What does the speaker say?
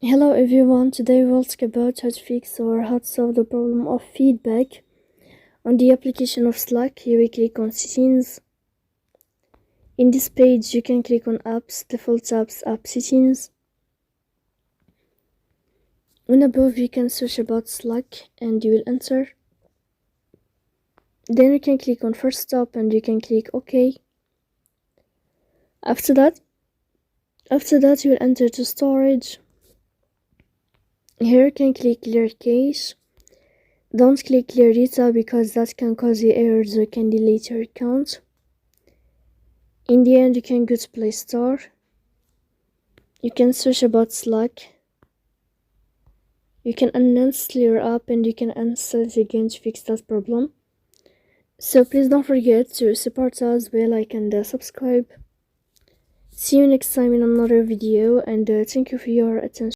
Hello everyone, today we'll talk about how to fix or how to solve the problem of feedback on the application of Slack. Here we click on settings. In this page you can click on apps, default apps, app settings. And above you can search about Slack and you will enter. Then you can click on first stop and you can click OK. After that you will enter to storage. Here you can click clear cache. Don't click clear data because that can cause you errors or can delete your account. In the end you can go to Play Store. You can search about Slack. You can uninstall your app and you can uninstall it again to fix that problem. So please don't forget to support us by like and subscribe. See you next time in another video and thank you for your attention.